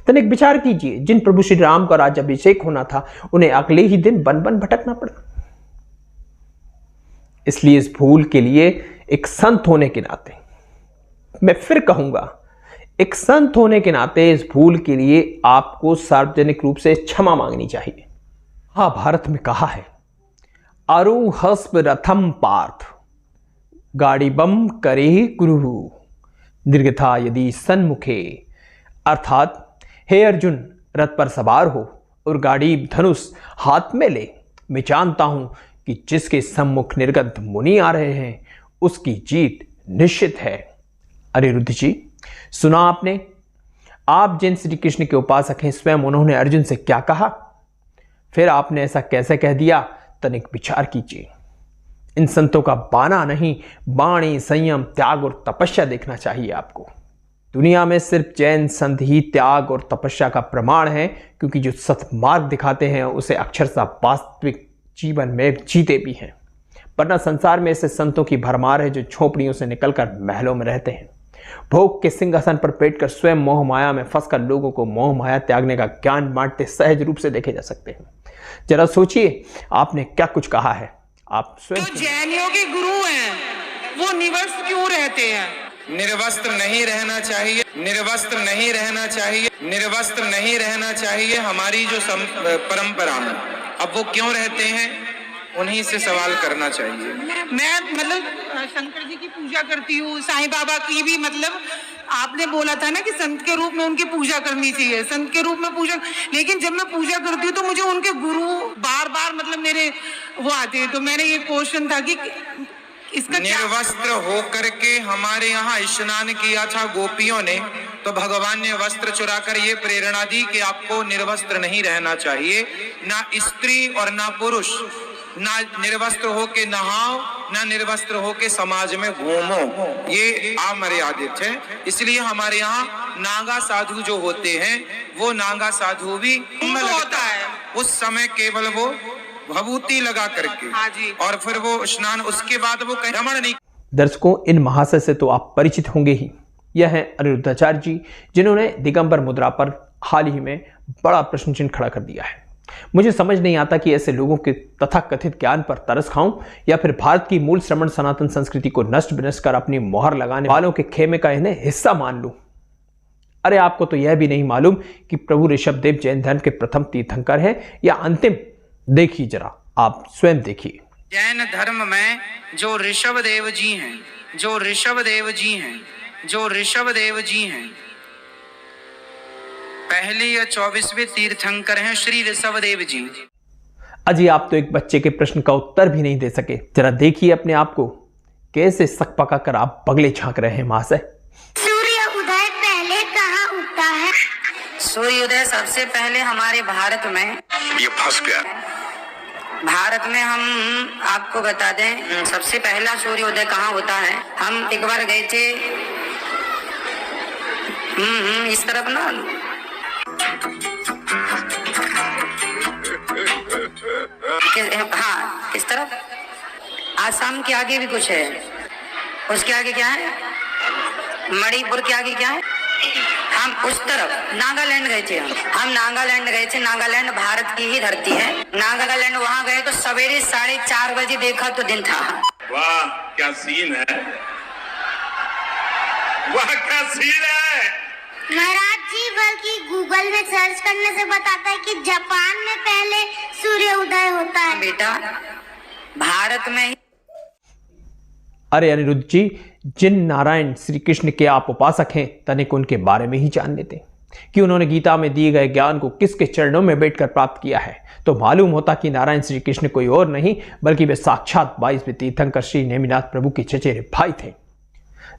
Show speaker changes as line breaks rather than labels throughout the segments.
तनिक विचार कीजिए, जिन प्रभु श्री राम का राज्याभिषेक होना था उन्हें अगले ही दिन बन बन भटकना पड़ा। इसलिए इस भूल के लिए एक संत होने के नाते, मैं फिर कहूंगा, एक संत होने के नाते इस भूल के लिए आपको सार्वजनिक रूप से क्षमा मांगनी चाहिए। महाभारत में कहा है, आरोहस्व रथम पार्थ गाड़ीबम करे कुरु दीर्घथा यदि सन्मुखे। अर्थात हे अर्जुन, रथ पर सवार हो और गाड़ी धनुष हाथ में ले। मैं जानता हूं कि जिसके सम्मुख निर्गत मुनि आ रहे हैं उसकी जीत निश्चित है। अनिरुद्ध जी, सुना आपने? आप जिन श्री कृष्ण के उपासक हैं, स्वयं उन्होंने अर्जुन से क्या कहा? फिर आपने ऐसा कैसे कह दिया? तनिक विचार कीजिए। इन संतों का बाना नहीं, वाणी, संयम, त्याग और तपस्या देखना चाहिए आपको। दुनिया में सिर्फ जैन संत ही त्याग और तपस्या का प्रमाण है, क्योंकि जो सत्मार्ग दिखाते हैं उसे अक्षरशः वास्तविक जीवन में जीते भी हैं। वरना संसार में ऐसे संतों की भरमार है जो झोपड़ियों से निकलकर महलों में रहते हैं, भोग के सिंहासन पर बैठकर स्वयं मोह माया में फंसकर लोगों को मोह माया त्यागने का ज्ञान बांटते सहज रूप से देखे जा सकते हैं। जरा सोचिए, आपने क्या कुछ कहा है। आप स्वयं
जो जैनियों के गुरु हैं वो निवस्त्र क्यों रहते हैं? निर्वस्त्र नहीं रहना चाहिए, निर्वस्त्र नहीं रहना चाहिए, निर्वस्त्र नहीं रहना चाहिए। हमारी जो परंपरा है, अब वो क्यों रहते हैं, उन्हीं से सवाल करना चाहिए। मैं मतलब शंकर जी की पूजा करती हूँ, साईं बाबा की भी, मतलब आपने बोला था ना कि संत के रूप में उनकी पूजा करनी चाहिए, संत के रूप में पूजा। लेकिन जब मैं पूजा करती हूँ तो मुझे उनके गुरु बार बार मतलब मेरे वो आते हैं। तो मैंने ये क्वेश्चन था कि इसका निर्वस्त्र होकर के हमारे यहाँ स्नान किया था गोपियों ने, तो भगवान ने वस्त्र चुराकर ये प्रेरणा दी कि आपको निर्वस्त्र नहीं रहना चाहिए। ना स्त्री और ना पुरुष, ना निर्वस्त्र होके नहाओ, ना निर्वस्त्र होके समाज में घूमो, ये अमर्यादित है। इसलिए हमारे यहाँ नागा साधु जो होते हैं, वो नागा साधु भी होता है उस समय केवल वो भभूति लगा करके, हाँ जी, और फिर वो स्नान, उसके बाद वो रमण नहीं।
दर्शकों, इन महाशय से तो आप परिचित होंगे ही। यह है अनिरुद्धाचार्य जी, जिन्होंने दिगंबर मुद्रा पर हाल ही में बड़ा प्रश्न चिन्ह खड़ा कर दिया है। मुझे समझ नहीं आता कि ऐसे लोगों के तथाकथित ज्ञान पर तरस खाऊं या फिर भारत की मूल श्रमण सनातन संस्कृति को नष्ट विनष्ट कर अपनी मोहर लगाने वालों के खेमे का इन्हें हिस्सा मान लूं। अरे आपको तो यह भी नहीं मालूम कि प्रभु ऋषभदेव जैन धर्म के प्रथम तीर्थंकर हैं या अंतिम? देखिए जरा, आप स्वयं देखिए।
जैन धर्म में जो ऋषभदेव जी हैं, जो ऋषभदेव जी हैं, जो ऋषभदेव जी हैं, पहले या 24वें तीर्थंकर हैं श्री ऋषभदेव जी।
अजी, आप तो एक बच्चे के प्रश्न का उत्तर भी नहीं दे सके। जरा देखिए अपने आप को, कैसे सक पका कर आप बगले झांक रहे हैं। महाशय,
सूर्य उदय पहले कहाँ उगता है?
सूर्योदय सबसे पहले हमारे भारत में,
ये फंस गया।
भारत में हम आपको बता दें, सबसे पहला सूर्योदय कहाँ होता है। हम एक बार गए थे इस तरफ ना, हाँ इस तरफ, आसाम के आगे भी कुछ है, उसके आगे क्या है, मणिपुर के आगे क्या है, हम उस तरफ नागालैंड गए थे। हम नागालैंड गए थे। नागालैंड भारत की ही धरती है। नागालैंड वहाँ गए तो सवेरे 4:30 बजे देखा तो दिन था।
वाह क्या सीन है, वाह क्या सीन है।
महाराज जी, बल्कि गूगल में सर्च करने से बताता है कि जापान में पहले सूर्य उदय होता है।
बेटा, भारत में ही।
अरे अनिरुद्ध जी, जिन नारायण श्री कृष्ण के आप उपासक हैं, तनिक उनके बारे में ही जान लेते कि उन्होंने गीता में दिए गए ज्ञान को किसके चरणों में बैठकर प्राप्त किया है, तो मालूम होता कि नारायण श्री कृष्ण कोई और नहीं बल्कि वे साक्षात 22वें तीर्थंकर श्री नेमिनाथ प्रभु के चचेरे भाई थे।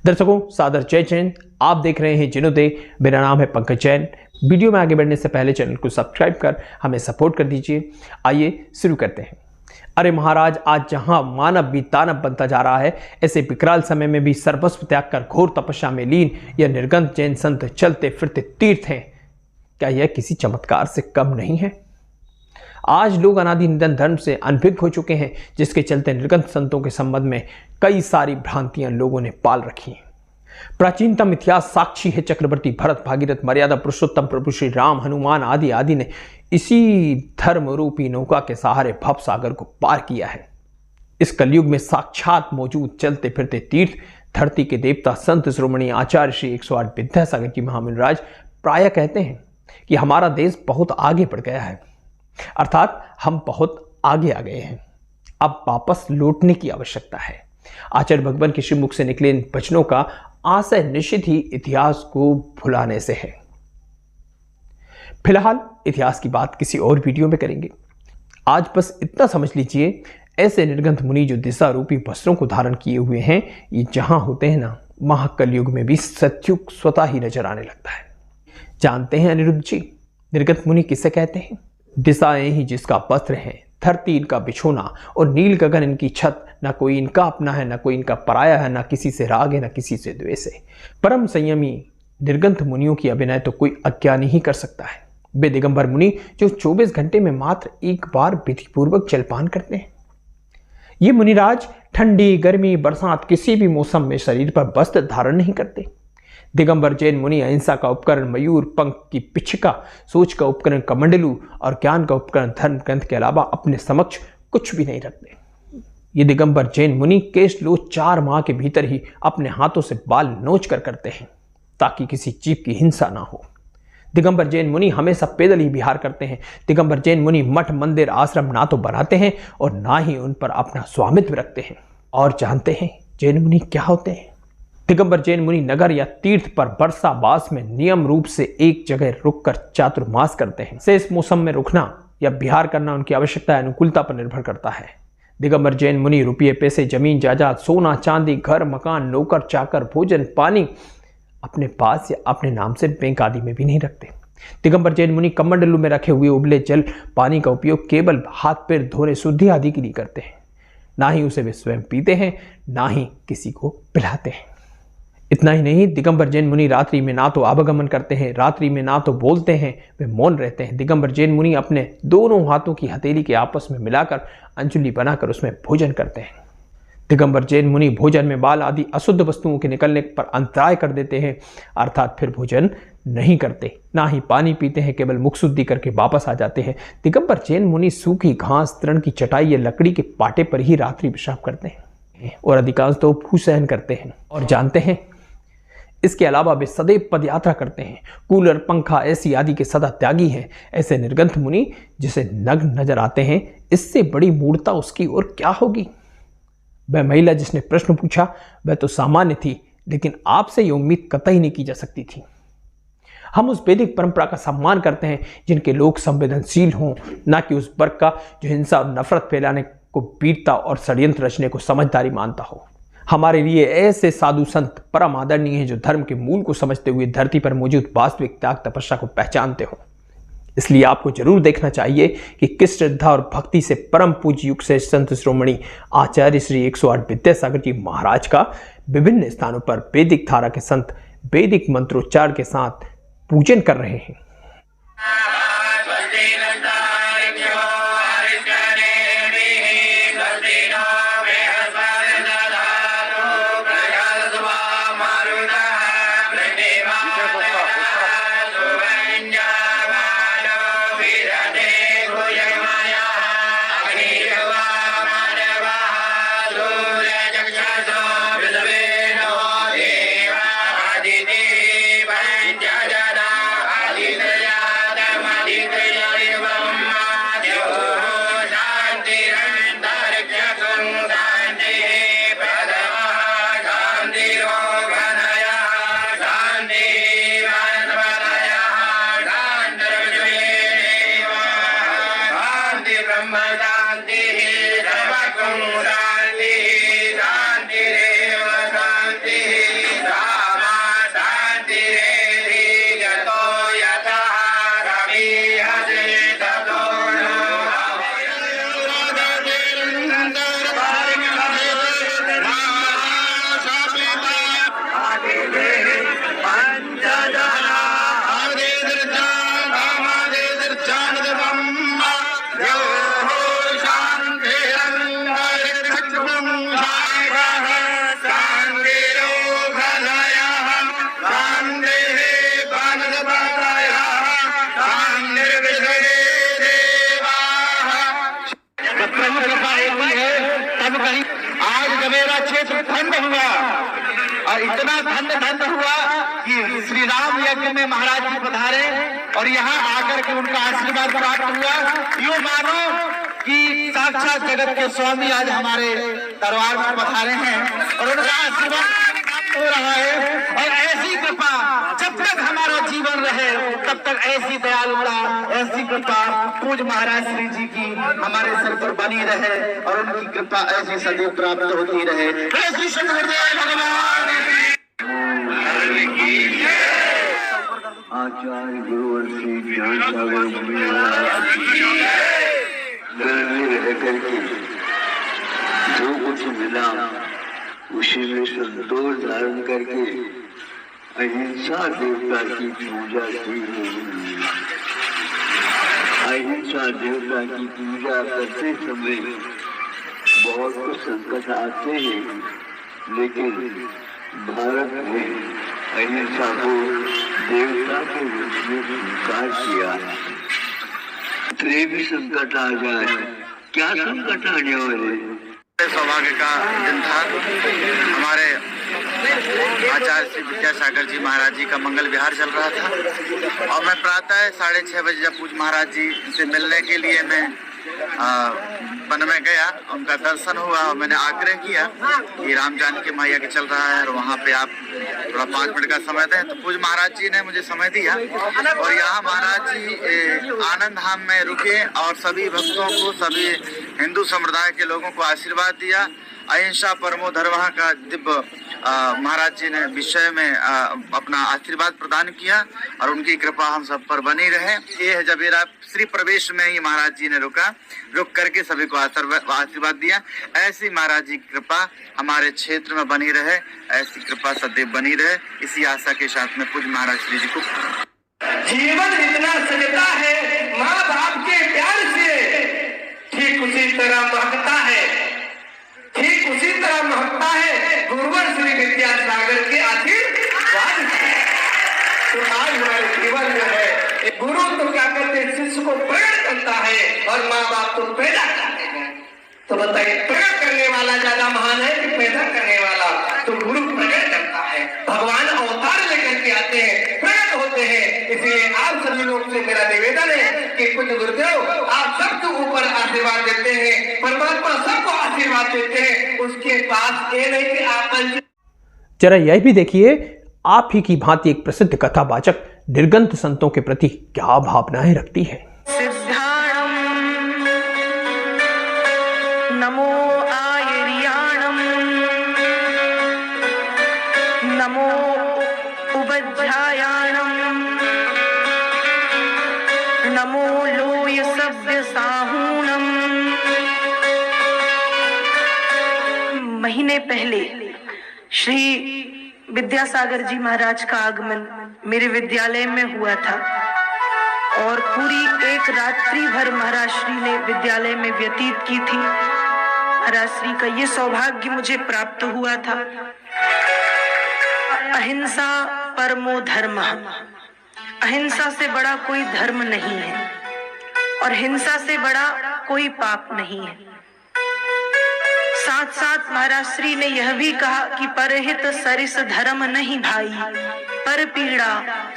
दर्शकों, सादर जय जैन। आप देख रहे हैं जिनोदय। मेरा नाम है पंकज जैन। वीडियो में आगे बढ़ने से पहले चैनल को सब्सक्राइब कर हमें सपोर्ट कर दीजिए। आइए शुरू करते हैं। अरे महाराज, आज जहां मानव भी दानव बनता जा रहा है, ऐसे विकराल समय में भी सर्वस्व त्याग कर घोर तपस्या में लीन यह निर्गंत जैन संत चलते फिरते तीर्थ हैं। क्या यह किसी चमत्कार से कम नहीं है? आज लोग अनादि निधन धर्म से अनभिज्ञ हो चुके हैं, जिसके चलते निर्गंत संतों के संबंध में कई सारी भ्रांतियां लोगों ने पाल रखी हैं। प्राचीनतम इतिहास साक्षी है, चक्रवर्ती भरत, भागीरथ, मर्यादा पुरुषोत्तम प्रभु श्री राम, हनुमान आदि आदि ने इसी धर्म रूपी नौका के सहारे भव सागर को पार किया है। इस कलयुग में साक्षात मौजूद चलते फिरते तीर्थ, धरती के देवता संत श्रोमणी आचार्य श्री 108 विद्यासागर जी महामुनिराज प्राय कहते हैं कि हमारा देश बहुत आगे बढ़ गया है, अर्थात हम बहुत आगे आ गए हैं, अब वापस लौटने की आवश्यकता है। आचार्य भगवान के श्रीमुख से निकले इन वचनों का आशय निश्चित ही इतिहास को भुलाने से है। फिलहाल इतिहास की बात किसी और वीडियो में करेंगे। आज बस इतना समझ लीजिए, ऐसे निर्गंथ मुनि जो दिशा रूपी वस्त्रों को धारण किए हुए हैं, ये जहां होते हैं ना, महाकलयुग में भी सत्युग स्वतः ही नजर आने लगता है। जानते हैं अनिरुद्ध जी, निर्गंथ मुनि किसे कहते हैं? दिशाएं ही जिसका वस्त्र है, धरती इनका बिछोना और नील गगन इनकी छत, ना कोई इनका अपना है, ना कोई इनका पराया है, ना किसी से राग है, ना किसी से द्वेष है। परम संयमी निर्गंथ मुनियों की अभिनय तो कोई अज्ञानी ही कर सकता है। वे दिगंबर मुनि जो 24 घंटे में मात्र एक बार विधिपूर्वक जलपान करते हैं। ये मुनिराज ठंडी, गर्मी, बरसात किसी भी मौसम में शरीर पर वस्त्र धारण नहीं करते। दिगंबर जैन मुनि अहिंसा का उपकरण मयूर पंख की पिछका, सोच का उपकरण कमंडलू और ज्ञान का उपकरण धर्म ग्रंथ के अलावा अपने समक्ष कुछ भी नहीं रखते। ये दिगंबर जैन मुनि केश लो 4 माह के भीतर ही अपने हाथों से बाल नोच कर करते हैं, ताकि किसी जीव की हिंसा ना हो। दिगंबर जैन मुनि हमेशा पैदल ही विहार करते हैं। दिगंबर जैन मुनि मठ, मंदिर, आश्रम ना तो बनाते हैं और ना ही उन पर अपना स्वामित्व रखते हैं। और जानते हैं जैन मुनि क्या होते हैं? दिगंबर जैन मुनि नगर या तीर्थ पर वर्षा वास में नियम रूप से एक जगह रुककर चातुर्मास करते हैं। शेष मौसम में रुकना या विहार करना उनकी आवश्यकता अनुकूलता पर निर्भर करता है। दिगंबर जैन मुनि रुपये, पैसे, जमीन जायदाद, सोना चांदी, घर मकान, नौकर चाकर, भोजन पानी अपने पास या अपने नाम से बैंक आदि में भी नहीं रखते। दिगंबर जैन मुनि कमंडलू में रखे हुए उबले जल पानी का उपयोग केवल हाथ पैर धोने शुद्धि आदि के लिए करते हैं। ना ही उसे वे स्वयं पीते हैं, ना ही किसी को पिलाते हैं। इतना ही नहीं, दिगंबर जैन मुनि रात्रि में ना तो आवागमन करते हैं, रात्रि में ना तो बोलते हैं, वे मौन रहते हैं। दिगंबर जैन मुनि अपने दोनों हाथों की हथेली के आपस में मिलाकर अंजुली बनाकर उसमें भोजन करते हैं। दिगंबर जैन मुनि भोजन में बाल आदि अशुद्ध वस्तुओं के निकलने पर अंतराय कर देते हैं, अर्थात फिर भोजन नहीं करते, ना ही पानी पीते हैं, केवल मुख शुद्धि करके वापस आ जाते हैं। दिगंबर जैन मुनि सूखी घास, तृण की चटाई या लकड़ी के पाटे पर ही रात्रि विश्राम करते हैं और अधिकांश तो भूसहन करते हैं। और जानते हैं, इसके अलावा वे सदैव पद यात्रा करते हैं। कूलर, पंखा, एसी आदि के सदा त्यागी हैं। ऐसे निर्गंथ मुनि जिसे नग्न नजर आते हैं, इससे बड़ी मूर्खता उसकी और क्या होगी? वह महिला जिसने प्रश्न पूछा वह तो सामान्य थी, लेकिन आपसे यह उम्मीद कतई नहीं की जा सकती थी। हम उस वैदिक परंपरा का सम्मान करते हैं जिनके लोग संवेदनशील हों, ना कि उस वर्ग का जो हिंसा और नफरत फैलाने को वीरता और षड्यंत्र रचने को समझदारी मानता हो। हमारे लिए ऐसे साधु संत परम आदरणीय हैं जो धर्म के मूल को समझते हुए धरती पर मौजूद वास्तविक त्याग तपस्या को पहचानते हो। इसलिए आपको जरूर देखना चाहिए कि किस श्रद्धा और भक्ति से परम पूज्य युग से संत श्रोमणी आचार्य श्री 108 विद्यासागर जी महाराज का विभिन्न स्थानों पर वैदिक धारा के संत वैदिक मंत्रोच्चार के साथ पूजन कर रहे हैं।
और इतना धन्य धन्य हुआ कि श्री राम यज्ञ में महाराज जी पधारे और यहाँ आकर के उनका आशीर्वाद प्राप्त हुआ। यूं मानो कि साक्षात जगत के स्वामी आज हमारे दरबार में पधारे हैं और उनका आशीर्वाद हो रहा है। और ऐसी कृपा जब तक हमारा जीवन रहे तब तक ऐसी दयालुता, ऐसी कृपा पूज्य महाराज श्री जी की हमारे सर पर बनी रहे और उनकी कृपा ऐसी सदैव प्राप्त होती रहे। ऐसी सदगुरुदेव भगवान
आचार्य गुरुवर श्री ज्ञान सागर जी रह करके जो कुछ मिला उसी में संतोष धारण करके अहिंसा देवता की पूजा की। अहिंसा देवता की पूजा करते समय बहुत कुछ संकट आते हैं, लेकिन भारत में अहिंसा को देवता के रूप में स्वीकार किया है। इतने भी संकट आ जाए, क्या संकट आने वाले?
सौभाग्य का दिन था। हमारे आचार्य श्री विद्यासागर जी महाराज जी का मंगल विहार चल रहा था और मैं प्रातः 6:30 बजे जब पूज्य महाराज जी से मिलने के लिए मैं वन में गया, उनका दर्शन हुआ और मैंने आग्रह किया कि राम जानकी मैया के चल रहा है और वहाँ पे आप थोड़ा 5 मिनट का समय दें। तो पूज्य महाराज जी ने मुझे समय दिया और यहाँ महाराज जी आनंद धाम में रुके और सभी भक्तों को, सभी हिंदू समुदाय के लोगों को आशीर्वाद दिया। अहिंसा परमो धर्मः का दिव्य महाराज जी ने विषय में अपना आशीर्वाद प्रदान किया और उनकी कृपा हम सब पर बनी रहे। ये है जब श्री प्रवेश में ही महाराज जी ने रुक करके सभी को आशीर्वाद दिया। ऐसी महाराज जी की कृपा हमारे क्षेत्र में बनी रहे, ऐसी कृपा सदैव बनी रहे, इसी आशा के साथ में पूज्य महाराज श्री जी को
जीवन इतना सजता है माँ बाप के प्यार से, ठीक उसी तरह महकता है, ठीक उसी तरह महकता है गुरुवर श्री विद्यासागर के आशीर्वाद से। तो आज हमारे जीवन में है गुरु तो क्या करते हैं, शिष्य को प्रकट करता है और माँ बाप तो पैदा करते हैं। तो बताइए प्रकट करने वाला ज्यादा महान है कि पैदा करने वाला? तो गुरु प्रकट करता है, भगवान अवतार लेकर के आते हैं, प्रकट होते हैं। इसलिए आप सभी लोग से मेरा निवेदन है कि कुछ गुरुदेव आप सबके ऊपर आशीर्वाद देते हैं, परमात्मा सबको आशीर्वाद देते हैं, उसके पास ये नहीं कि आप।
जरा यह भी देखिए, आप ही की भांति एक प्रसिद्ध कथावाचक निर्गंत संतों के प्रति क्या भावनाएं रखती है।
नमो आयर्याणम, नमो उबध्यायाणम, नमो लोय सभ्य साहूणम। महीने पहले श्री विद्यासागर जी महाराज का आगमन मेरे विद्यालय में हुआ था और पूरी एक रात्रि भर महाराज श्री ने विद्यालय में व्यतीत की थी। महाराज श्री का ये सौभाग्य मुझे प्राप्त हुआ था। अहिंसा परमो धर्मः, अहिंसा से बड़ा कोई धर्म नहीं है और हिंसा से बड़ा कोई पाप नहीं है। साथ साथ महाराज श्री ने यह भी कहा कि परहित सरिस धर्म नहीं भाई, पर पीड़ा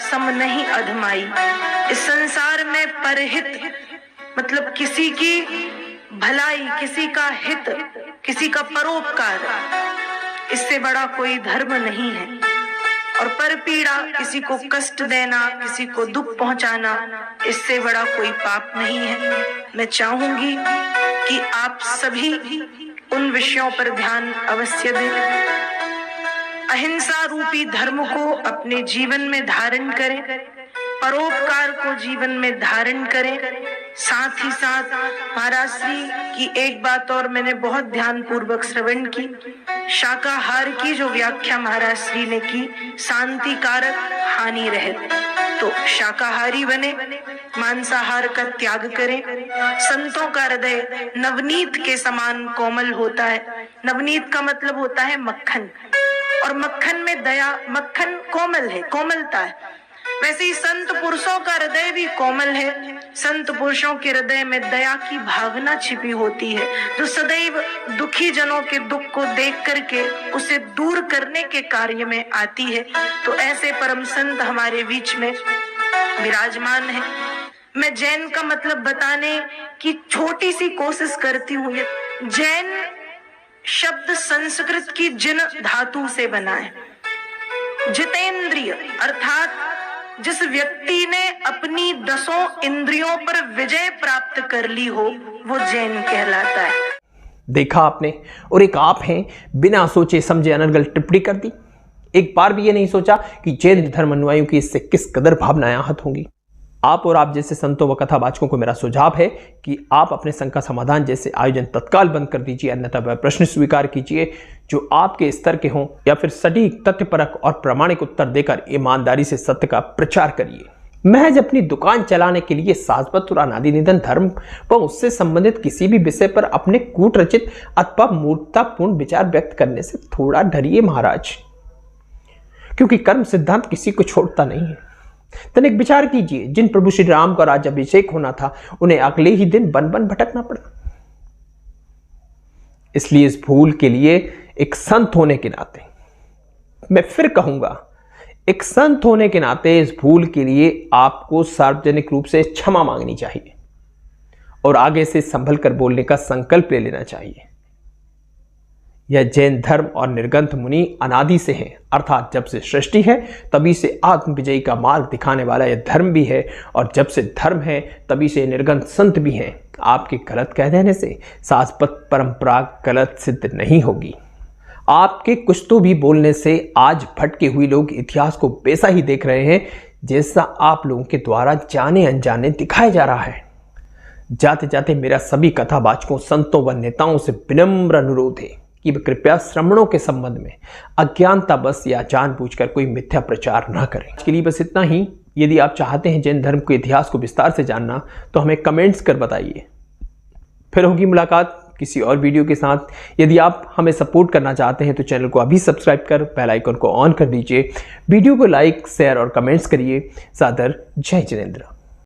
सम नहीं अधमाई। इस संसार में परहित मतलब किसी की भलाई, किसी का हित, किसी का परोपकार, इससे बड़ा कोई धर्म नहीं है। और पर पीड़ा, किसी को कष्ट देना, किसी को दुख पहुंचाना, इससे बड़ा कोई पाप नहीं है। मैं चाहूंगी कि आप सभी उन विषयों पर ध्यान अवश्य दें। अहिंसा रूपी धर्म को अपने जीवन में धारण करें, परोपकार को जीवन में धारण करें। साथ ही साथ महाराज श्री की एक बात और मैंने बहुत ध्यान पूर्वक श्रवण की, शाकाहार की जो व्याख्या महाराज श्री ने की, शांति कारक हानि रहित, तो शाकाहारी बने, मांसाहार का त्याग करें। संतों का हृदय नवनीत के समान कोमल होता है। नवनीत का मतलब होता है मक्खन, और मक्खन में दया, मक्खन कोमल है, कोमलता है। वैसे ही संत पुरुषों का हृदय भी कोमल है। संत पुरुषों के हृदय में दया की भावना छिपी होती है, जो सदैव दुखी जनों के दुख को देख करके उसे दूर करने के कार्य में आती है। तो ऐसे परम संत हमारे बीच में विराजमान है। मैं जैन का मतलब बताने की छोटी सी कोशिश करती हूँ। जैन शब्द संस्कृत की जिन धातु से बना है। जितेंद्रिय अर्थात जिस व्यक्ति ने अपनी 10 इंद्रियों पर विजय प्राप्त कर ली हो, वो जैन कहलाता है।
देखा आपने, और एक आप हैं बिना सोचे समझे अनर्गल टिप्पणी कर दी। एक बार भी ये नहीं सोचा कि जैन धर्म अनुयायियों की इससे किस कदर भावनाएं आहत होंगी। आप और आप जैसे संतों व कथावाचकों को मेरा सुझाव है कि आप अपने शंका समाधान जैसे आयोजन तत्काल बंद कर दीजिए, अन्यथा वह प्रश्न स्वीकार कीजिए जो आपके स्तर के हों, या फिर सटीक तथ्यपरक और प्रामाणिक उत्तर देकर ईमानदारी से सत्य का प्रचार करिए। महज अपनी दुकान चलाने के लिए शाश्वत और अनादि निधन धर्म व उससे संबंधित किसी भी विषय पर अपने कूटरचित अथवा मूर्खतापूर्ण विचार व्यक्त करने से थोड़ा डरिए महाराज, क्योंकि कर्म सिद्धांत किसी को छोड़ता नहीं है। तनिक विचार कीजिए, जिन प्रभु श्री राम का राज्याभिषेक होना था उन्हें अगले ही दिन बन बन भटकना पड़ा। इसलिए इस भूल के लिए एक संत होने के नाते, मैं फिर कहूंगा, एक संत होने के नाते इस भूल के लिए आपको सार्वजनिक रूप से क्षमा मांगनी चाहिए और आगे से संभल कर बोलने का संकल्प ले लेना चाहिए। यह जैन धर्म और निर्गंथ मुनि अनादि से हैं, अर्थात जब से सृष्टि है तभी से आत्म विजयी का मार्ग दिखाने वाला यह धर्म भी है, और जब से धर्म है तभी से निर्गंथ संत भी हैं। आपके गलत कह देने से शाश्वत परंपरा गलत सिद्ध नहीं होगी। आपके कुछ तो भी बोलने से आज भटके हुए लोग इतिहास को वैसा ही देख रहे हैं जैसा आप लोगों के द्वारा जाने अनजाने दिखाया जा रहा है। जाते जाते मेरा सभी कथावाचकों, संतों व नेताओं से विनम्र अनुरोध है कि वे कृपया श्रमणों के संबंध में अज्ञानता बस या जानबूझकर कोई मिथ्या प्रचार न करें। आज के लिए बस इतना ही। यदि आप चाहते हैं जैन धर्म के इतिहास को विस्तार से जानना तो हमें कमेंट्स कर बताइए। फिर होगी मुलाकात किसी और वीडियो के साथ। यदि आप हमें सपोर्ट करना चाहते हैं तो चैनल को अभी सब्सक्राइब कर बेल आइकन को ऑन कर दीजिए। वीडियो को लाइक, शेयर और कमेंट्स करिए। सादर जय जिनेंद्र।